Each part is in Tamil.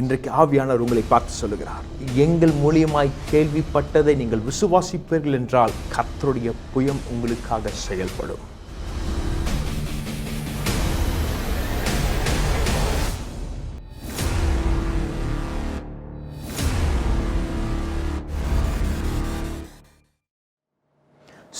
இன்றைக்கு ஆவியானவர் உங்களை பார்த்து சொல்லுகிறார், எங்கள் மூலியமாய் கேள்விப்பட்டதை நீங்கள் விசுவாசிப்பீர்கள் என்றால் கர்த்தருடைய புயம் உங்களுக்காக செயல்படும்.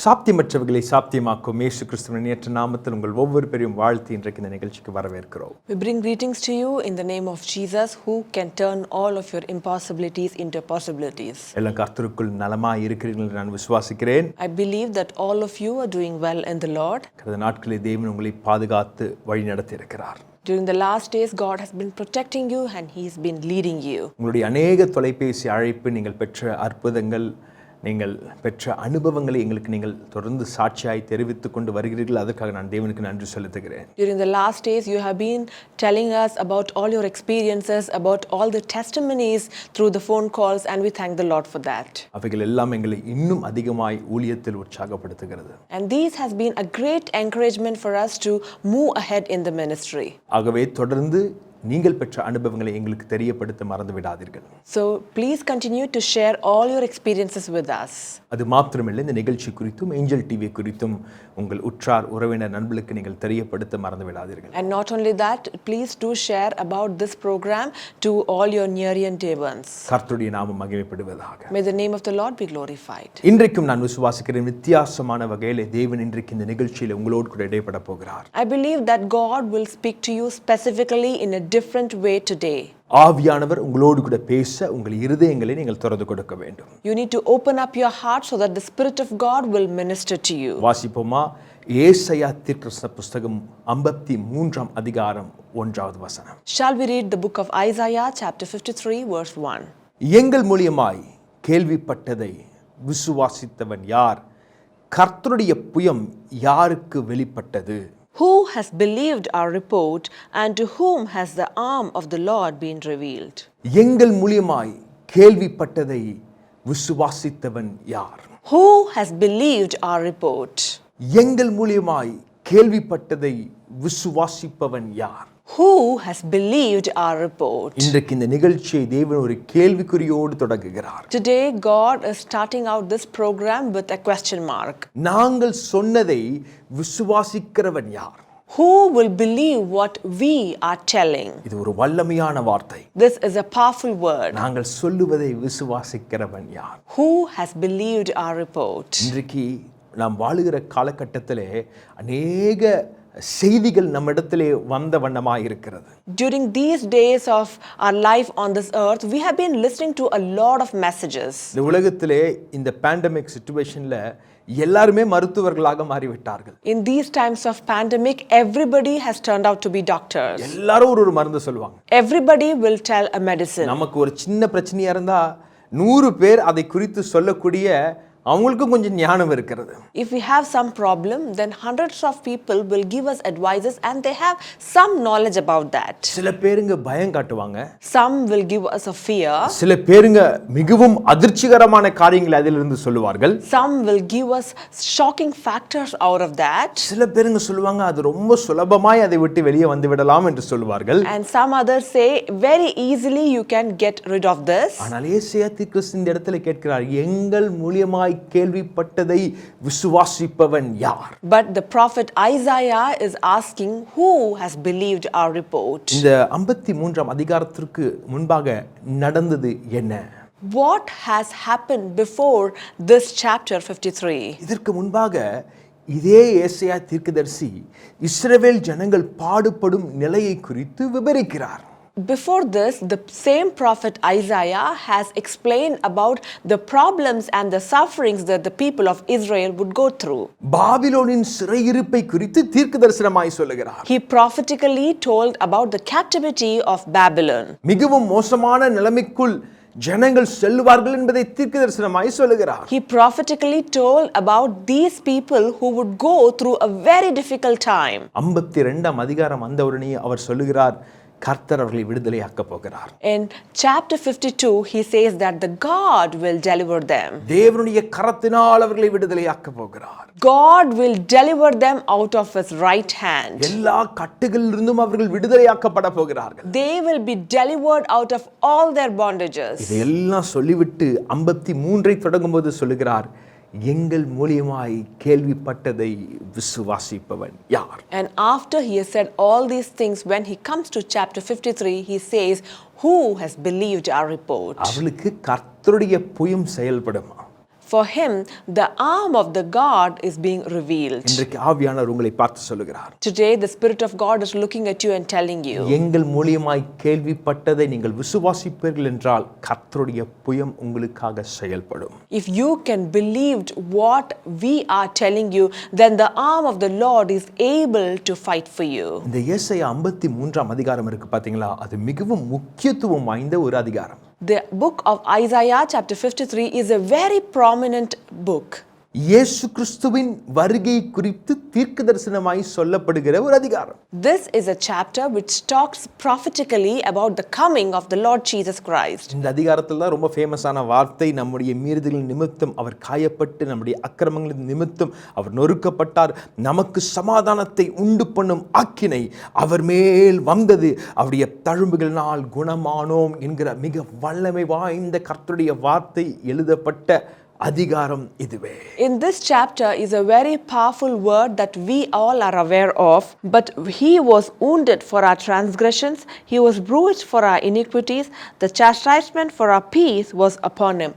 சாத்தியமற்றவர்களை சாத்தியமாக்கும் இயேசு கிறிஸ்துவின் நேற்று நாமத்தில் உங்கள் ஒவ்வொரு பேரையும் வாழ்த்தி இன்றைக்கு இந்த நிகழ்ச்சிக்கு வரவேற்கிறோம். We bring greetings to you in the name of Jesus, who can turn all of your impossibilities into possibilities. எல்லாம் கர்த்தருக்குள் நலமாய் இருக்கிறீர்கள் என்று நான் விசுவாசிக்கிறேன். I believe that all of you are doing well in the Lord. கடந்த நாட்களில் தேவன் உங்களை பாதுகாத்து வழிநடத்தி இருக்கிறார். During the last days, God has been protecting you and He's been leading you. உங்களுடைய அநேக தொலைபேசி அழைப்பு, நீங்கள் பெற்ற அற்புதங்கள், நீங்கள் பெற்ற அனுபவங்களை எங்களுக்கு நீங்கள் தொடர்ந்து சாட்சியாய் தெரிவித்துக் கொண்டு வருகிறீர்கள். அதற்காக நான் தேவனுக்கு நன்றி செலுத்துகிறேன். During the last days, you have been telling us about all your experiences, about all the testimonies through the phone calls, and we thank the Lord for that. அவைகள் எல்லாம் எங்களை இன்னும் அதிகமாய் ஊழியத்தில் உற்சாகப்படுத்துகிறது. And these has been a great encouragement for us to move ahead in the ministry. ஆகவே தொடர்ந்து நீங்கள் பெற்ற அனுபவங்களை எங்களுக்கு தெரியப்படுத்த மறந்து விடாதீர்கள். So please continue to share all your experiences with us. அது மாத்திரமல்ல, இந்த நிகழ்ச்சி குறித்தும் ஏஞ்சல் டிவி குறித்தும் உங்கள் உற்றார் உறவினர் நண்பர்களுக்கு நீங்கள் தெரியப்படுத்த மறந்து விடாதீர்கள். And not only that, please do share about this program to all your near and dear ones. கர்த்தருடைய நாமம் மகிமைப்படுவதாக. May the name of the Lord be glorified. இன்றைக்கும் நான் விசுவாசிக்கிறேன், வித்தியாசமான வகையில் தேவன் இன்றைக்கு இந்த நிகழ்ச்சியில் உங்களோடு கூட இடைப்பட போகிறார். I believe that God will speak to you specifically in a different way today. ஆவியானவர் உங்களோடு கூட பேச உங்கள் இருதயங்களை நீங்கள் திறந்து கொடுக்க வேண்டும். You need to open up your heart so that the Spirit of God will minister to you. வாசிப்போமா? ஏசாயா தீர்க்கதரிசன புத்தகம் 53ஆம் அதிகாரம் 1வது வசனம். Shall we read the book of Isaiah chapter 53 verse 1? எங்கள் மூலியமாய் கேள்விப்பட்டதை விசுவாசித்தவன் யார்? கர்த்தருடைய புயம் யாருக்கு வெளிப்பட்டது? Who has believed our report, and to whom has the arm of the Lord been revealed? எங்கள் மூலியமாய் கேள்விப்பட்டதை விசுவாசித்தவன் யார்? Who has believed our report? எங்கள் மூலியமாய் கேள்விப்பட்டதை விசுவாசிப்பவன் யார்? Who has believed our report? இன்றைக்கு இந்த நிகழ்ச்சியை தேவன் ஒரு கேள்விக்குறியோடு தொடங்குகிறார். Today God is starting out this program with a question mark. நாங்கள் சொன்னதை விசுவாசிக்கிறவன் யார்? Who will believe what we are telling? இது ஒரு வல்லமையான வார்த்தை. This is a powerful word. நாங்கள் சொல்லுவதை விசுவாசிக்கிறவன் யார்? Who has believed our report? இன்றைக்கு நாம் வாழுகிற காலகட்டத்திலே அநேக செய்திகள் நம்மிடத்திலே வந்த வண்ணமாக இருக்கிறது. During these days of our life on this earth, we have been listening to a lot of messages. இந்த உலகத்திலே இந்த பேண்டமிக் சிச்சுவேஷன்ல எல்லாருமே மருத்துவர்களாக மாறிவிட்டார்கள். In these times of pandemic, everybody has turned out to be doctors. எல்லாரும் ஒரு மருந்து சொல்லுவாங்க. Everybody will tell a medicine. நமக்கு ஒரு சின்ன பிரச்சனையா இருந்தா 100 பேர் அதை குறித்து சொல்லக்கூடிய அவங்களுக்கும் கொஞ்சம் ஞானம் இருக்கிறது. If we have some problem, then hundreds of people will give us advices and they have some knowledge about that. சில பேருங்க பயம் காட்டுவாங்க. Some will give us a fear. சில பேருங்க மிகவும் அதிர்ச்சிகரமான காரியங்களை அதிலிருந்து சொல்லுவார்கள். Some will give us shocking factors out of that. சில பேருங்க சொல்லுவாங்க அது ரொம்ப சுலபமாய் அதை விட்டு வெளியே வந்து விடலாம் என்று சொல்லுவார்கள். And some others say very easily you can get rid of this. ஆனால் ஏசாயா தீர்க்கதரிசி இந்த இடத்துல கேட்கிறார், எங்கள் மூலியமாய் கேள்விப்பட்டதை விசுவாசிப்பவன் யார்? But the prophet Isaiah is asking, who has believed our report? இந்த 53ஆம் அதிகாரத்திற்கு முன்பாக நடந்தது என்ன? What has happened before this chapter 53? இதற்கு முன்பாக இதே ஏசாயா தீர்க்கதரிசி இஸ்ரவேல் ஜனங்கள் பாடுபடும் நிலையை குறித்து விவரிக்கிறார். Before this, the same prophet Isaiah has explained about the problems and the sufferings that the people of Israel would go through. பாபிலோனின் சிறையிருப்பை குறித்து தீர்க்கதரிசனமாய் சொல்லுகிறார். He prophetically told about the captivity of Babylon. மிகவும் மோசமான நிலைமைக்குள் ஜனங்கள் செல்வார்கள் என்பதை தீர்க்கதரிசனமாய் சொல்லுகிறார். He prophetically told about these people who would go through a very difficult time. 52ஆம் அதிகாரம் வந்தவுடனே அவர் சொல்லுகிறார், கர்த்தர் அவர்களை விடுதலையாக்க போகிறார். In chapter 52, he says that the God will deliver them. தேவனுடைய கரத்தினால் அவர்களை விடுதலையாக்க போகிறார். God will deliver them out of his right hand. எல்லா கட்டுகளிலிருந்தும் அவர்கள் விடுதலையாக்கப்பட போகிறார்கள். They will be delivered out of all their bondages. இதையெல்லாம் சொல்லிவிட்டு 53 தொடங்கும்போது சொல்லுகிறார், எங்கள் மூலியமாய் கேள்விப்பட்டதை விசுவாசிப்பவன் யார்? And after he has said all these things, when he comes to chapter 53, he says, who has believed our report? அவளுக்கு கர்த்தருடைய புயம் செயல்படுமா? For him, the arm of the God is being revealed. இன்றைக்கு ஆவியானவர் உங்களை பார்த்து சொல்லுகிறார், Today, the Spirit of God is looking at you and telling you, எங்கள் மூலியமாய் கேள்விப்பட்டதை நீங்கள் விசுவாசிப்பீர்கள் என்றால் கர்த்தருடைய புயம் உங்களுக்காக செயல்படும். if you can believe what we are telling you, then the arm of the Lord is able to fight for you. இந்த ஏசாயா 53 அதிகாரம் இருக்கு பாத்தீங்களா, அது மிகவும் முக்கியத்துவம் வாய்ந்த ஒரு அதிகாரம். The book of Isaiah, chapter 53, is a very prominent book. இயேசு கிறிஸ்துவின் வருகை குறித்து தீர்க்கதரிசனமாய் சொல்லப்படுகிற ஒரு அதிகாரம். This is a chapter which talks prophetically about the coming of the Lord Jesus Christ. இந்த அதிகாரத்தில் தான் ரொம்ப ஃபேமஸான வார்த்தை, நம்முடைய மீறுதலின் நிமித்தம் அவர் காயப்பட்டு, நம்முடைய அக்கிரமங்களின் நிமித்தம் அவர் நொறுக்கப்பட்டார், நமக்கு சமாதானத்தை உண்டு பண்ணும் ஆக்கினை அவர் மேல் வந்தது, அவருடைய தழும்புகளினால் குணமானோம் என்கிற மிக வல்லமை வாய்ந்த கர்த்தருடைய வார்த்தை எழுதப்பட்ட அதிகாரம் இதுவே. In this chapter is a very powerful word that we all are aware of. But he was wounded for our transgressions, he was bruised for our iniquities, the chastisement for our peace was upon him.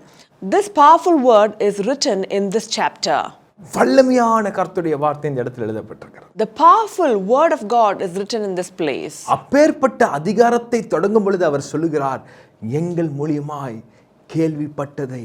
This powerful word is written in this chapter. வல்லமையான கர்த்தருடைய வார்த்தை இந்த இடத்தில் எழுதப்பட்டிருக்கிறது. The powerful word of God is written in this place. அப்பேற்பட்ட அதிகாரத்தை தொடங்கும் பொழுது அவர் சொல்லுகிறார், எங்கள் மூலியமாய் கேள்விப்பட்டதை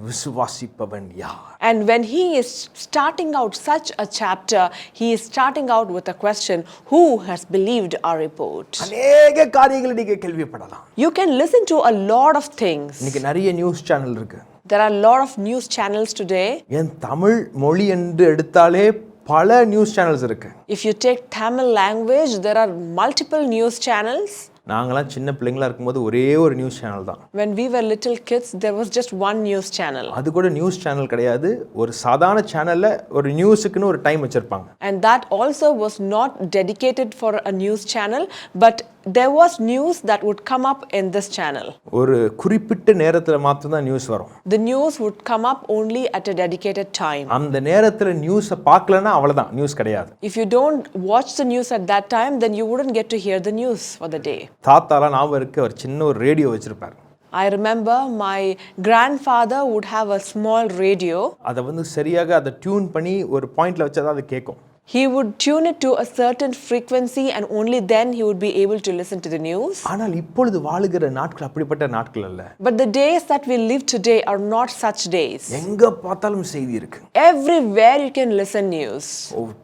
விசுவாசிப்பவன் யார்? And when he is starting out such a chapter, he is starting out with a question, who has believed our report? அநேக காரியங்களை நீங்க கேள்விப்படலாம். You can listen to a lot of things. இன்னைக்கு நிறைய நியூஸ் சேனல் இருக்கு. There are a lot of news channels today. என் தமிழ் மொழி என்று எடுத்தாலே பல நியூஸ் சேனல்ஸ் இருக்கு. If you take Tamil language, there are multiple news channels. நாங்களாம் சின்ன பிள்ளைங்களா இருக்கும்போது ஒரே ஒரு நியூஸ் சேனல் தான். When we were little kids, there was just one news channel. அது கூட நியூஸ் சேனல் கிடையாது, ஒரு சாதாரண சேனல்ல ஒரு நியூஸுக்குன்னு ஒரு டைம் வச்சிருப்பாங்க. And that also was not dedicated for a news channel, but there was news that would come up in this channel. ஒரு குறிப்பிட்ட நேரத்துல மாத்திரம் தான் நியூஸ் வரும். The news would come up only at a dedicated time. அந்த நேரத்துல நியூஸை பார்க்கலன்னா அவ்வளவுதான், நியூஸ் கிடையாது. If you don't watch the news at that time, then you wouldn't get to hear the news for the day. தாத்தாலாம் ஞாபகம் இருக்கு, ஒரு சின்ன ஒரு ரேடியோ வச்சிருப்பார். I remember my grandfather would have a small radio. அதை சரியாக அதை டியூன் பண்ணி ஒரு பாயிண்ட்ல வச்சா தான் அது கேட்கும். He would tune it to a certain frequency and only then he would be able to listen to the news. ஆனால் இப்பொழுது வாழுகிற நாட்கள் அப்படிப்பட்ட நாட்கள் அல்ல. But the days that we live today are not such days. எங்க பார்த்தாலும் செய்தி இருக்கு. Everywhere you can listen news.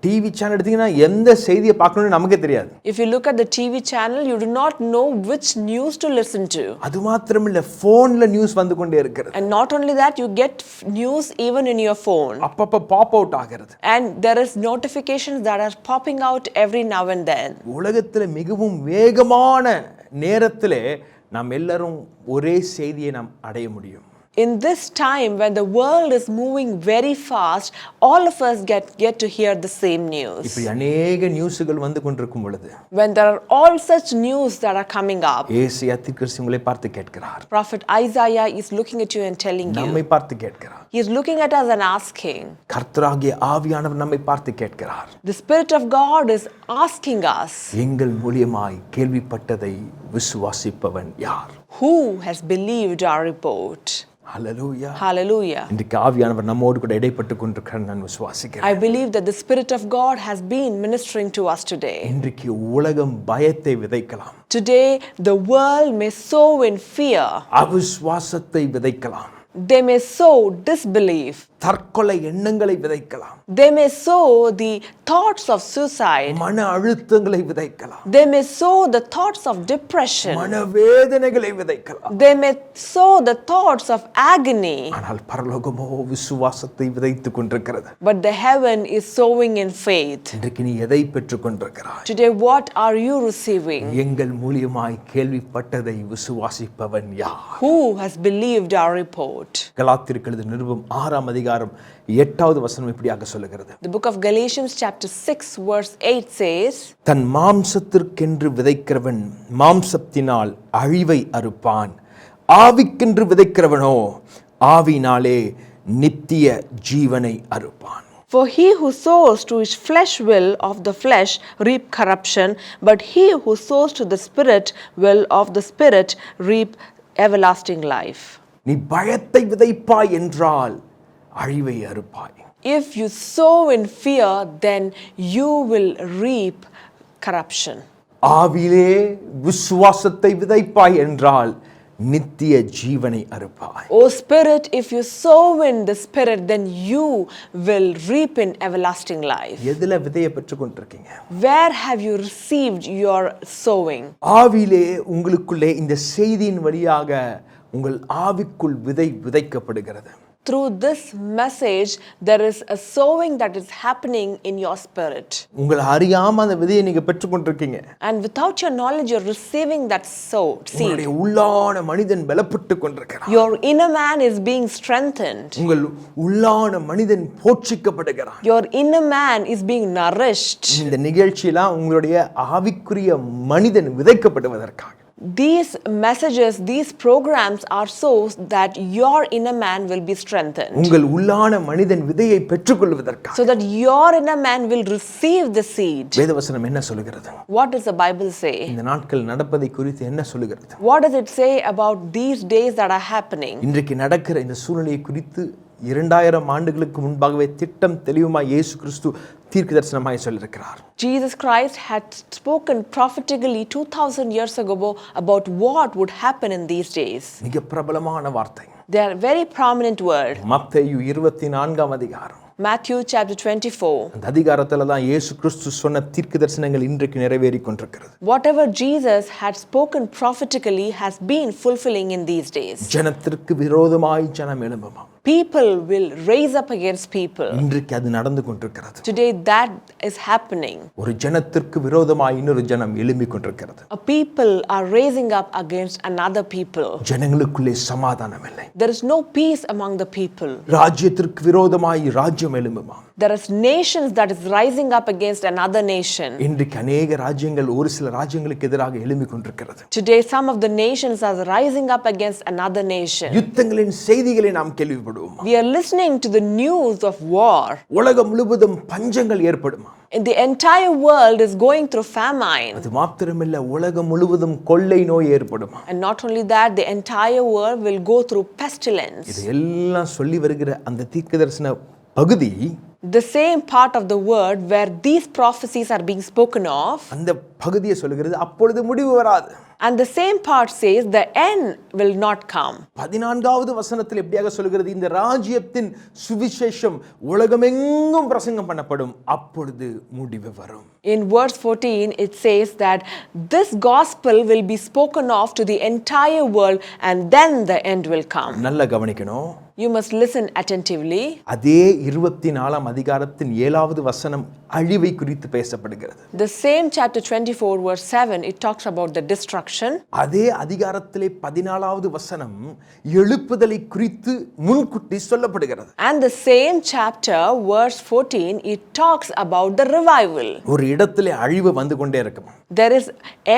TV channel எடுத்தீங்கன்னா எந்த செய்தியை பார்க்கணும்னு நமக்கே தெரியாது. If you look at the TV channel, you do not know which news to listen to. அது மாத்திரமில்ல, போன்ல நியூஸ் வந்து கொண்டே இருக்கிறது. And not only that, you get news even in your phone. அப்பப்ப பாப் அவுட் ஆகிறது. And there is notifications that are popping out every now and then. உலகத்துல மிகவும் வேகமான நேரத்திலே நாம் எல்லாரும் ஒரே செய்தியை நாம் அடைய முடியும். In this time when the world is moving very fast, all of us get to hear the same news. இப்படி अनेक நியூஸ்கள் வந்து கொண்டிருக்கும் பொழுது, When there are all such news that are coming up, ஏசாயா தீர்க்கதரிசி உங்களை பார்த்து கேட்கிறார். Prophet Isaiah is looking at you and telling you. நம்மை பார்த்து கேட்கிறார். He is looking at us and asking. கர்த்தராகிய ஆவியானவர் நம்மை பார்த்து கேட்கிறார். The Spirit of God is asking us. எங்கள் மூலியமாய் கேள்விப்பட்டதை விசுவாசிப்பவன் யார்? Who has believed our report? Hallelujah. Hallelujah. இன்றைக்கு ஆவியானவர் நம்மோடு கூட இடைப்பட்டு கொண்டிருக்கிறார் நான் விசுவாசிக்கிறேன். I believe that the Spirit of God has been ministering to us today. இன்றைக்கு உலகம் பயத்தை விதைக்கலாம். Today the world may sow in fear. அவிசுவாசத்தை விதைக்கலாம். They may sow disbelief. தற்கொலை எண்ணங்களை விதைக்கலாம். They may sow the thoughts of suicide. மன அழுத்தங்களை விதைக்கலாம். They may sow the thoughts of depression. மனவேதனைகளை விதைக்கலாம். They may sow the thoughts of agony. ஆனால் பரலோகமோ விசுவாசத்தை விதைத்துக் கொண்டிருக்கிறது. But the heaven is sowing in faith. இன்றைக்கு நீ எதை பெற்றுக் கொண்டிருக்கிறாய்? Today, what are you receiving? எங்கள் மூலியமாய் கேள்விப்பட்டதை விசுவாசிப்பவன் யார்? Who has believed our report? கலாத்தியருக்கு எழுதின நிருபம் 6ஆம் அதிகாரம் 8வது வசனம் இப்படியாக சொல்லுகிறது. The book of Galatians chapter 6 verse 8 says, தன் மாம்சத்திற்கென்று விதைக்கிறவன் மாம்சத்தினால் அழிவை அறுப்பான், ஆவிக்கென்று விதைக்கிறவனோ ஆவினாலே நித்திய ஜீவனை அறுப்பான். For he who sows to his flesh will of the flesh reap corruption, but he who sows to the Spirit will of the Spirit reap everlasting life. நீ பயத்தை விதைப்பாய் என்றால் அழிவை அறுப்பாய். If you sow in fear, then you will reap corruption. ஆவிலே விசுவாசத்தை விதைப்பாய் என்றால் நித்திய ஜீவனை அறுப்பாய். O Spirit, if you sow in the Spirit, then you will reap in everlasting life. எதுல விதையை பெற்றுக் கொண்டிருக்கீங்க? Where have you received your sowing? ஆவிலே உங்களுக்குள்ளே இந்த செய்தியின் வழியாக உங்கள் ஆவிக்குள் விதை விதைக்கப்படுகிறது. Through this message, there is a sowing that is happening in your spirit. உங்களை அறியாம அந்த விதையை நீங்க பெற்றுக் கொண்டிருக்கீங்க. And without your knowledge, you're receiving that seed. உங்களுடைய உள்ளான மனிதன் பலப்பட்டு கொண்டிருக்கிறான். Your inner man is being strengthened. உங்கள் உள்ளான மனிதன் போஷிக்கப்படுகிறான். Your inner man is being nourished. இந்த நிகழ்ச்சியில உங்களுடைய ஆவிக்குரிய மனிதன் விதைக்கப்படுவதற்காக These messages, these programs are so that your inner man will be strengthened. உங்கள் உள்ளான மனிதன் விதையை பெற்றுக்கொள்வதற்காக So that your inner man will receive the seed. வேதவசனம் என்ன சொல்கிறது? What does the Bible say? இந்த நாட்கள் நடப்பதை குறித்து என்ன சொல்கிறது? What does it say about these days that are happening? இன்றைக்கு நடக்கிற இந்த சூழ்நிலையை குறித்து 2000 ஆண்டுகளுக்கு முன்பாகவே திட்டம் தெளிவுமாய் இயேசு கிறிஸ்து தீர்க்கதரிசனமாய் சொல்லியிருக்கிறார். Jesus Christ had spoken prophetically 2000 years ago about what would happen in these days. மிக பிரபலமான வார்த்தை. They are very prominent word. மத்தேயு 24ஆம் அதிகாரம். Matthew chapter 24. அந்த அதிகாரத்துல தான் இயேசு கிறிஸ்து சொன்ன தீர்க்கதரிசனங்கள் இன்றைக்கு நிறைவேறிக் கொண்டிருக்கிறது. Whatever Jesus had spoken prophetically has been fulfilling in these days. ஜனத்திற்கு விரோதமாய் ஜனம் எழும்புமாம். People will raise up against people. இன்றைக்கு அது நடந்து கொண்டிருக்கிறது. Today that is happening. ஒரு ஜனத்திற்கு விரோதமாய் இன்னொரு ஜனம் எழும்பிக் கொண்டிருக்கிறது. A people are raising up against another people. ஜனங்களுக்குள்ளே சமாதானம் இல்லை. There is no peace among the people. ராஜ்யத்திற்கு விரோதமாய் ராஜ்யம் எழும்புமாம். There is nations that is rising up against another nation. இன்றைக்கு அநேக ராஜ்யங்கள் ஒரு சில ராஜ்யங்களுக்கு எதிராக எழும்பிக் கொண்டிருக்கிறது. Today some of the nations are rising up against another nation. யுத்தங்களின் செய்திகளை நாம் கேள்விப்படுவோம். We are listening to the news of war. உலகம் முழுவதும் பஞ்சங்கள் ஏற்படுமா? The entire world is going through famine. அது மாத்திரமல்ல, உலகம் முழுவதும் கொள்ளை நோய் ஏற்படுமா? And not only that, the entire world will go through pestilence. இது எல்லாம் சொல்லி வருகிற அந்த தீர்க்கதரிசன பகுதி, The same part of the word where these prophecies are being spoken of, அந்த பகுதியை சொல்லுகிறது அப்பொழுது முடிவு வராது. and the same part says the end will not come. 14வது வசனத்தில் எப்படியாக சொல்கிறது? இந்த ராஜ்யத்தின் சுவிசேஷம் உலகமெங்கும் பிரசங்கம் பண்ணப்படும், அப்பொழுது முடிவு வரும். In verse 14 it says that this gospel will be spoken of to the entire world and then the end will come. நல்லா கவனிக்கணும். You must listen attentively. அதே 24ஆம் அதிகாரத்தின் 7வது வசனம் அழிவை குறித்து பேசப்படுகிறது. The same chapter 24 verse 7, it talks about the destruction. அதே அதிகாரத்திலே 14வது வசனம் எழுப்புதலை குறித்து முன்கூட்டி சொல்லப்படுகிறது. And the same chapter verse 14, it talks about the revival. ஒரு இடத்திலே அழிவு வந்து கொண்டே இருக்கும். There is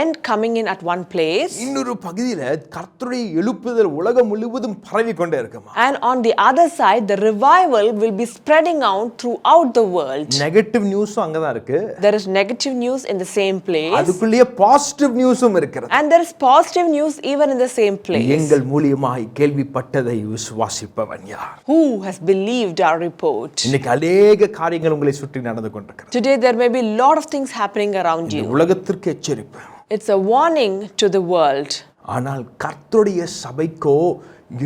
end coming in at one place. இன்னொரு பகுதியில கர்த்தருடைய எழுப்புதல் உலகம் முழுவதும் பரவி கொண்டே இருக்கும். And on the other side, the revival will be spreading out throughout the world. Negative நியூஸும் அங்க தான் இருக்கு. There is negative news in the same place. அதுக்குள்ளேயே பாசிட்டிவ் நியூஸும் இருக்கிறது. And there is positive news even in the same place. எங்கள் மூலியமாய் கேள்விப்பட்டதை விசுவாசிப்பவன் யார்? Who has believed our report? இன்னைக்கு அநேக காரியங்கள் உங்களை சுற்றி நடந்து கொண்டிருக்கிறது. Today there may be a lot of things happening around you. உலகத்திற்கு எச்சரிப்பு. It's a warning to the world. ஆனால் கர்த்தருடைய சபைக்கோ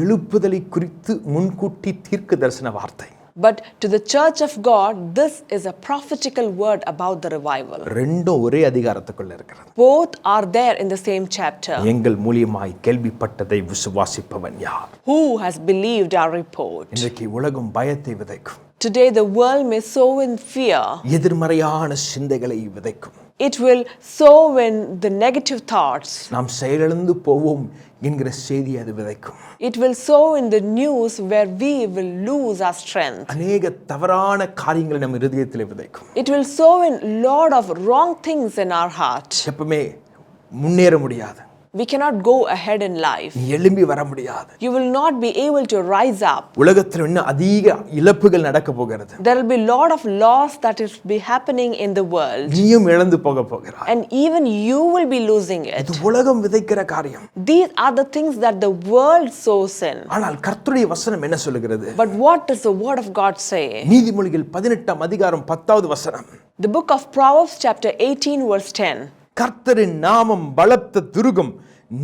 எழுப்புதலை குறித்து முன்கூட்டி தீர்க்க தரிசன வார்த்தை. But to the church of God, this is a prophetical word about the revival. ரெண்டும் ஒரே அதிகாரத்துக்குள்ள இருக்கிறது. Both are there in the same chapter. எங்கள் மூலியமாய் கேள்விப்பட்டதை விசுவாசிப்பவன் யார்? Who has believed our report? இன்றைக்கு உலகம் பயத்தை விதைக்கும். Today the world may sow in fear. எதிர்மறையான சிந்தைகளை விதைக்கும். It will sow in the negative thoughts. நாம் செயலிழந்து போவோம் என்கிற செய்தி அது விதைக்கும். It will sow in the news where we will lose our strength. அநேக தவறான காரியங்களை நம் இருதயத்திலே விதைக்கும். It will sow in lot of wrong things in our heart. எப்பவுமே முன்னேற முடியாது. We cannot go ahead in life. நீ எழும்பி வர முடியாது. You will not be able to rise up. உலகத்தில் இன்னும் அதிக இழப்புகள் நடக்க போகிறது. There will be lot of loss that is be happening in the world. நீயும் இழந்து போக போகிறாய். And even you will be losing it. இது உலகம் விதைக்கிற காரியம். These are the things that the world sows in. ஆனால் கர்த்தருடைய வசனம் என்ன சொல்லுகிறது? But what does the word of God say? நீதிமொழிகள் 18ஆம் அதிகாரம் 10வது வசனம். The book of Proverbs chapter 18 verse 10. கர்த்தரின் நாமம் பலத்த துருகம்,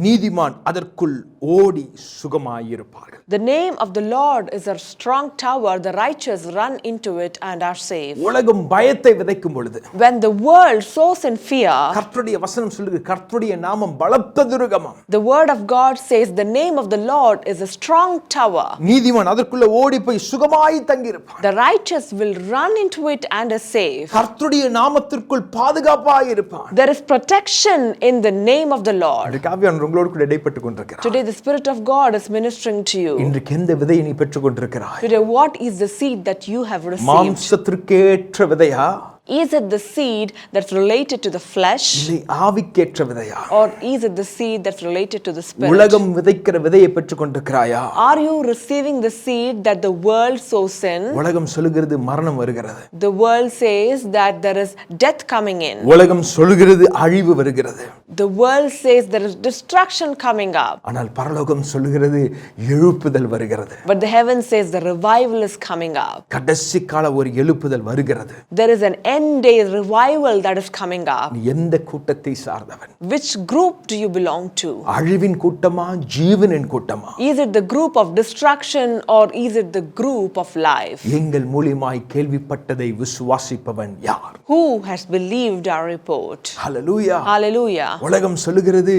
நீதிமான் அதற்குள் ஓடி சுகமாயிருப்பார்கள். The name of the Lord is a strong tower, the righteous run into it and are safe. உலகம் பயத்தை விதைக்கும் பொழுது, When the world sows in fear, கர்த்தருடைய வசனம் சொல்லுகிறது கர்த்தருடைய நாமம் பலத்த துருகமாம். the word of God says the name of the Lord is a strong tower. நீதிமான் அதற்குள்ள ஓடி போய் சுகமாய் தங்கியிருப்பான். The righteous will run into it and is safe. கர்த்தருடைய நாமத்திற்குள் பாதுகாப்பாய் இருப்பான். There is protection in the name of the Lord. இன்றைக்கு ஆவியானவர் உங்களோடு கூட இடைப்பட்டு கொண்டிருக்கிறார். Today the Spirit of God is ministering to you. இன்றைக்கு எந்த விதையை நீ பெற்றுக் கொண்டிருக்கிறாய்? Today what is the seed that you have received? மாம்சத்திற்கேற்ற விதையா? Is it the seed that's related to the flesh? இல்லை ஆவிக்கேற்ற விதையா? Or is it the seed that's related to the spirit? உலகம் விதைக்கிற விதையை பெற்றுக் கொண்டிருக்கிறாயா? Are you receiving the seed that the world sows in? உலகம் சொல்லுகிறது மரணம் வருகிறது. The world says that there is death coming in. உலகம் சொல்லுகிறது அழிவு வருகிறது. The world says there is destruction coming up. ஆனால் பரலோகம் சொல்லுகிறது எழுப்புதல் வருகிறது. But the heaven says the revival is coming up. கடைசி கால ஒரு எழுப்புதல் வருகிறது. There is an end day revival that is coming up. நீ எந்த கூட்டத்தை சார்ந்தவன்? Which group do you belong to? அழிவின் கூட்டமா ஜீவனின் கூட்டமா? Is it the group of destruction or is it the group of life? எங்கள் மூலியமாய் கேள்விப்பட்டதை விசுவாசிப்பவன் யார்? Who has believed our report? Hallelujah. Hallelujah. உலகம் சொல்லுகிறது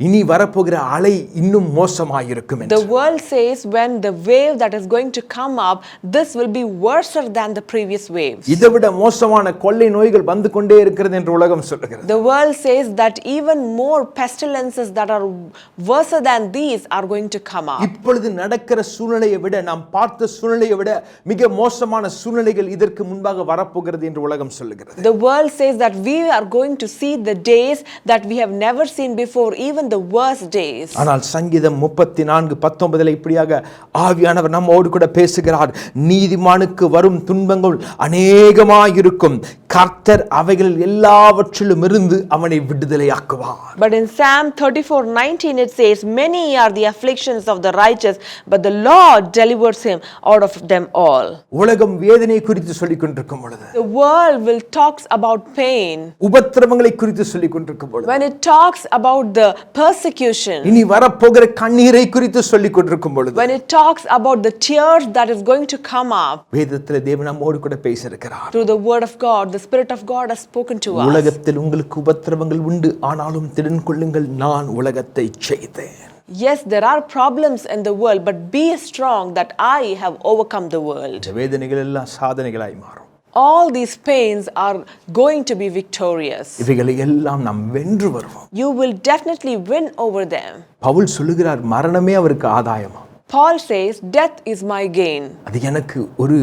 இனி வரப்போகிற அலை இன்னும் மோசமாயிருக்கும் என்று. The world says when the wave that is going to come up, this will be worse than the previous waves. இதைவிட மோசமான கொள்ளை நோய்கள் வந்து கொண்டே இருக்கிறது என்று உலகம் சொல்லுகிறது. The world says that even more pestilences that are worse than these are going to come up. இப்பொழுது நடக்கிற சூழ்நிலையை விட நாம் பார்த்த சூழ்நிலையை விட மிக மோசமான சூழ்நிலைகள் இதற்கு முன்பாக வரப்போகிறது என்று உலகம் சொல்லுகிறது. The world says that we are going to see the days that we have never seen before, even the worst days. ஆனால் சங்கீதம் 34:19 இப்படியாக ஆவியானவர் நம்மோடு கூட பேசுகிறார். நீதிமானுக்கு வரும் துன்பங்கள் அநேகமாயிருக்கும், கர்த்தர் அவைகளில் எல்லாவற்றிலும் இருந்து அவனை விடுதலையாக்குவார். But in Psalm 34:19 it says, many are the afflictions of the righteous, but the Lord delivers him out of them all. உலகம் வேதனை குறித்து சொல்லிக் கொண்டிருக்கும் பொழுது, The world will talks about pain. உபத்திரவங்களை குறித்து சொல்லிக் கொண்டிருக்கும் பொழுது, When it talks about the persecution, இனி வரப்போகிற கண்ணீரை குறித்து சொல்லிக் கொண்டிருக்கும் பொழுது, when it talks about the tears that is going to come up, வேதத்திலே தேவன் நம்மோடு கூட பேசியிருக்கிறார். through the word of God, the Spirit of God has spoken to us. உலகத்தில் உங்களுக்கு உபத்திரவங்கள் உண்டு, ஆனாலும் திடன் கொள்ளுங்கள், நான் உலகத்தை செய்தேன். Yes, there are problems in the world, but be strong that I have overcome the world. இந்த வேதனைகள் எல்லாம் சாதனைகளாய் மாறும். All these pains are going to be victorious. இவைகளை எல்லாம் நாம் வென்று வருவோம். You will definitely win over them. Pavul சொல்லுகிறார் மரணமே அவருக்கு ஆதாயமா. Paul says, death is my gain. அது எனக்கு ஒரு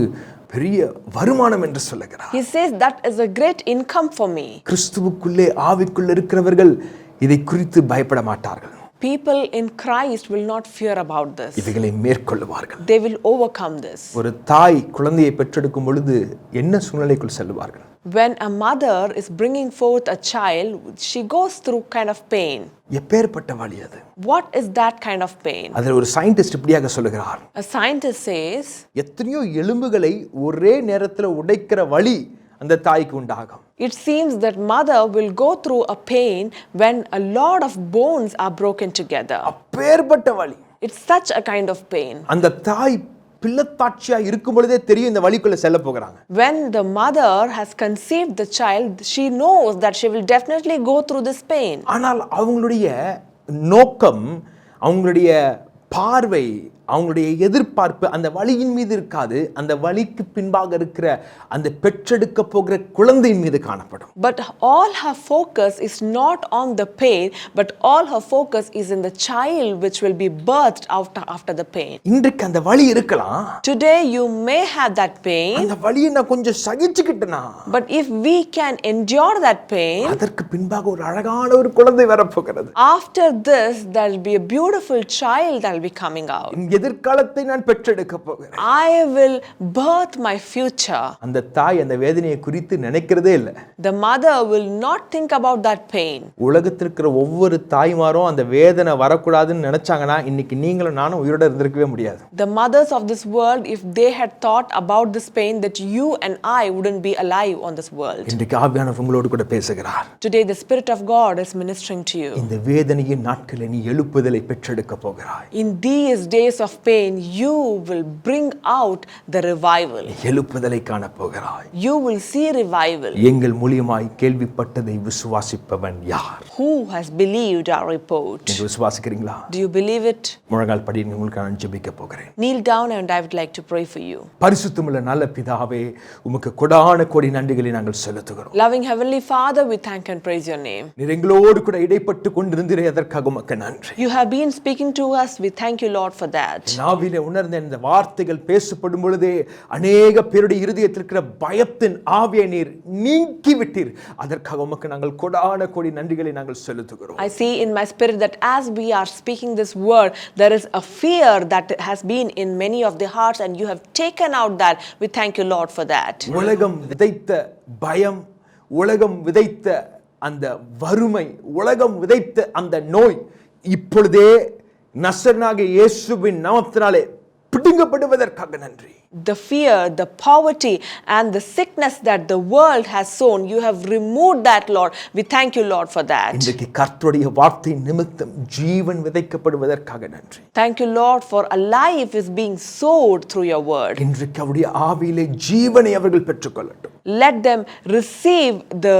பெரிய வருமானம் என்று சொல்லுகிறார். He says that is a great income for me. கிறிஸ்துவுக்குள்ளே ஆவிக்குள்ள இருக்கிறவர்கள் இதை குறித்து பயப்பட மாட்டார்கள். People in Christ will not fear about this. இவைகளை மேற்கொள்வார்கள். They will overcome this. ஒரு தாய் குழந்தையை பெற்றெடுக்கும் பொழுது என்ன சூழ்நிலைக்குள் செல்வார்கள்? When a mother is bringing forth a child, she goes through kind of pain. எப்பேற்பட்ட வலி அது? What is that kind of pain? அதில் ஒரு சயின்டிஸ்ட் இப்படியாக சொல்லுகிறார். A scientist says, எத்தனையோ எலும்புகளை ஒரே நேரத்தில் உடைக்கிற வலி அந்த தாய்க்கு உண்டாகும். it seems that mother will go through a pain when a lot of bones are broken together. அப்பேற்பட்ட வலி. It's such a kind of pain. அந்த தாய் பிள்ளத்தாட்சியா இருக்கும் பொழுதே தெரியும் இந்த வழிக்குள்ள செல்ல போகிறாங்க. When the mother has conceived the child, she knows that she will definitely go through this pain. ஆனால் அவங்களுடைய நோக்கம், அவங்களுடைய பார்வை, அவங்களுடைய எதிர்பார்ப்பு அந்த வலியின் மீது இருக்காது. அந்த வலிக்கு பின்பாக இருக்கிற அந்த பெற்றெடுக்க போகிற குழந்தையின் மீது காணப்படும். But all her focus is not on the pain, but all her focus is in the child which will be birthed after the pain. இன்றைக்கு அந்த வலி இருக்கலாம். Today you may have that pain. அந்த வலியை நான் கொஞ்சம் சகிச்சுக்கிட்டேனா, But if we can endure that pain, அதற்கு பின்பாக ஒரு அழகான ஒரு குழந்தை வரப்போகிறது. after this there will be a beautiful child that will be coming out. எதிர்காலத்தை நான் பெற்றெடுக்க போகிறேன். I will birth my future. அந்த தாய் அந்த வேதனையை குறித்து நினைக்கிறதே இல்லை. The mother will not think about that pain. உலகத்தில் இருக்கிற ஒவ்வொரு தாய்மாரும் அந்த வேதனை வரக்கூடாதுன்னு நினைச்சாங்கன்னா இன்னைக்கு நீங்களும் நானும் உயிரோட இருந்திருக்கவே முடியாது. The mothers of this world, if they had thought about this pain, that you and I wouldn't be alive on this world. இன்றைக்கு ஆவியானவர் உங்களோடு கூட பேசுகிறார். Today the Spirit of God is ministering to you. இந்த வேதனையின் நாட்களில் நீ எழுப்புதலை பெற்றெடுக்க போகிறாய். In these days of pain, you will bring out the revival. எழுப்புதலை காண போகிறாய். You will see revival. எங்கள் மூலியமாய் கேள்விப்பட்டதை விசுவாசிப்பவன் யார்? Who has believed our report? நீங்க விசுவாசிக்கிறீங்களா? Do you believe it? முழங்கால் படிங்க, உங்களுக்கு நான் ஜெபிக்க போகிறேன். Kneel down and I would like to pray for you. பரிசுத்தமுள்ள நல்ல பிதாவே, உமக்கு கொடான கோடி நன்றிகளை நாங்கள் செலுத்துகிறோம். Loving Heavenly Father, we thank and praise your name. நீர் எங்களோடு கூட இடைப்பட்டு கொண்டிருந்தீரே, அதற்காக உமக்கு நன்றி. You have been speaking to us. We thank you, Lord, for that. நாவிலே உணர்ந்த இந்த வார்த்தைகள் பேசப்படும் பொழுதே அநேக பேருடைய இருதயத்தில் இருக்கிற பயத்தின் ஆவியை நீர் நீக்கி விட்டீர். அதற்காக உமக்கு நாங்கள் கொடான கோடி நன்றிகளை நாங்கள் செலுத்துகிறோம். I see in my spirit that as we are speaking this word, there is a fear that has been in many of the hearts and you have taken out that. We thank you, Lord, for that. உலகம் விதைத்த பயம், உலகம் விதைத்த அந்த வறுமை, உலகம் விதைத்த அந்த நோய் இப்பொழுதே நசரேயனாகிய இயேசுவின் நாமத்தினாலே பிடுங்கப்படுவதற்காக நன்றி. The fear, the poverty and the sickness that the world has sown, you have removed that, Lord. We thank you, Lord, for that. இன்றைக்கு கர்த்தருடைய வார்த்தை நிமித்தம் ஜீவன் விதைக்கப்படுவதற்காக நன்றி. Thank you, Lord, for a life is being sowed through your word. இன்றைக்கு அவருடைய ஆவியிலே ஜீவனை அவர்கள் பெற்றுக்கொள்ளட்டும். Let them receive the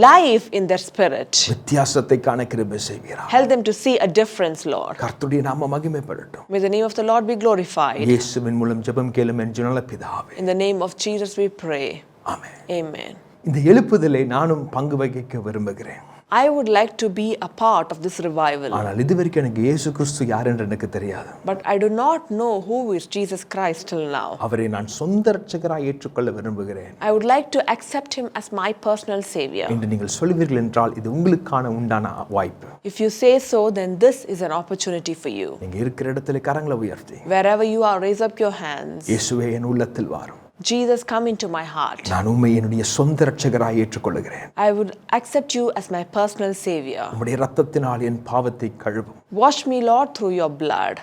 life in their spirit. வித்தியாசத்தை காண கிருபை செய்வீராக. Help them to see a difference, Lord. கர்த்தருடைய நாமம் மகிமைப்படட்டும். May the name of the Lord be glorified. இயேசுவின் மூலம் ஜெபம் கேளும் என் நல்ல பிதாவே. In the name of Jesus we pray. Amen. Amen. இந்த எழுப்புதலை நானும் பங்கு வகிக்க விரும்புகிறேன். I would like to be a part of this revival. ஆனால் இதுவரைக்கும் எனக்கு இயேசு கிறிஸ்து யார் என்று எனக்கு தெரியாது. But I do not know who is Jesus Christ till now. அவரை நான் சொந்த இரட்சகராய் ஏற்றுக்கொள்ள விரும்புகிறேன். I would like to accept him as my personal savior. என்று நீங்கள் சொல்வீர்கள் என்றால் இது உங்களுக்கான உண்டான வாய்ப்பு. If you say so, then this is an opportunity for you. நீங்க இருக்கிற இடத்துல கரங்களை உயர்த்தி, Wherever you are, raise up your hands. இயேசுவே என் உள்ளத்தில் வாரும். Jesus, come into my heart. நான் உம்மை என்னுடைய சொந்த இரட்சகராய் ஏற்றுக்கொள்கிறேன். I would accept you as my personal savior. உம்முடைய இரத்தத்தினால் என் பாவத்தை கழுவும். Wash me, Lord, through your blood.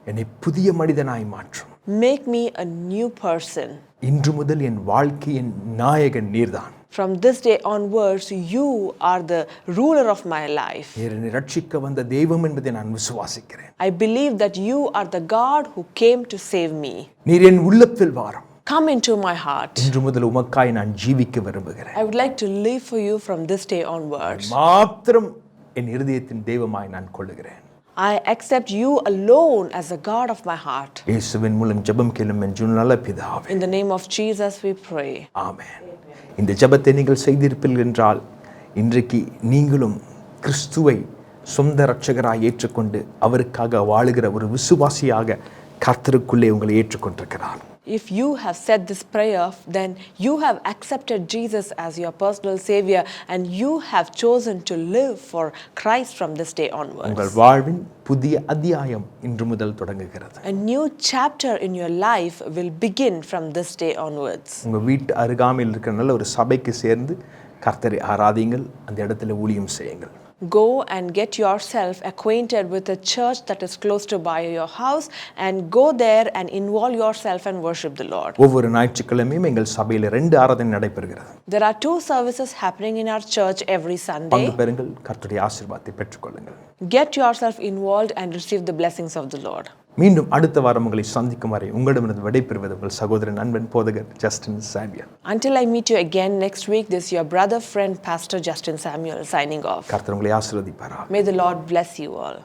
என்னை புதிய மனிதனாய் மாற்றும். Make me a new person. இன்று முதல் என் வாழ்க்கையின் நாயகன் நீர்தான். From this day onwards, you are the ruler of my life. நீர் என்னை ரட்சிக்க வந்த தெய்வம் என்பதை நான் விசுவாசிக்கிறேன். I believe that you are the God who came to save me. நீர் என் உள்ளத்தில் வாரும். Come into my heart. இன்று முதல் உமக்காய் நான் ஜீவிக்க விரும்புகிறேன். I would like to live for you from this day onwards. மாத்திரம் என் இருதயத்தின் தெய்வமாய் நான் கொள்ளுகிறேன். I accept you alone as the God of my heart. இயேசுவின் மூலம் ஜெபம் கேளும் என் நல்ல பிதாவே. In the name of Jesus we pray. ஆமென். இந்த ஜெபத்தை நீங்கள் செய்திருப்பீர்கள் என்றால் இன்றைக்கு நீங்களும் கிறிஸ்துவை சொந்த இரட்சகராய் ஏற்றுக்கொண்டு அவருக்காக வாழுகிற ஒரு விசுவாசியாக கர்த்தருக்குள்ளே உங்களை ஏற்றுக்கொண்டிருக்கிறார். If you have said this prayer, then you have accepted Jesus as your personal savior and you have chosen to live for Christ from this day onwards. உங்கள் வாழ்வின் புதிய அத்தியாயம் இன்று முதல் தொடங்குகிறது. A new chapter in your life will begin from this day onwards. உங்கள் வீட்டு அருகாமையில் இருக்கிற நல்ல ஒரு சபைக்கு சேர்ந்து கர்த்தரை ஆராதிங்கள், அந்த இடத்துல ஊழியம் செய்யுங்கள். Go and get yourself acquainted with a church that is close to by your house and go there and involve yourself and worship the Lord. ஒவ்வொரு ஞாயிற்றுக்கிழமையும் எங்கள் சபையில் 2 ஆராதனை நடைபெறுகிறது. There are 2 services happening in our church every Sunday. பங்கு பெறுங்கள், கர்த்தருடைய ஆசீர்வாதத்தை பெற்றுக்கொள்ளுங்கள். Get yourself involved and receive the blessings of the Lord. மீண்டும் அடுத்த வாரம் உங்களை சந்திக்கும் வரை உங்களிடமிருந்து விடைபெறுவது உங்கள் சகோதரன் அன்பன் போதகர் ஜஸ்டின் சாமியல். Until I meet you again next week, this is your brother, friend, Pastor Justin Samuel signing off. கர்த்தர் உங்களை ஆசீர்வதிப்பாராக. May the Lord bless you all.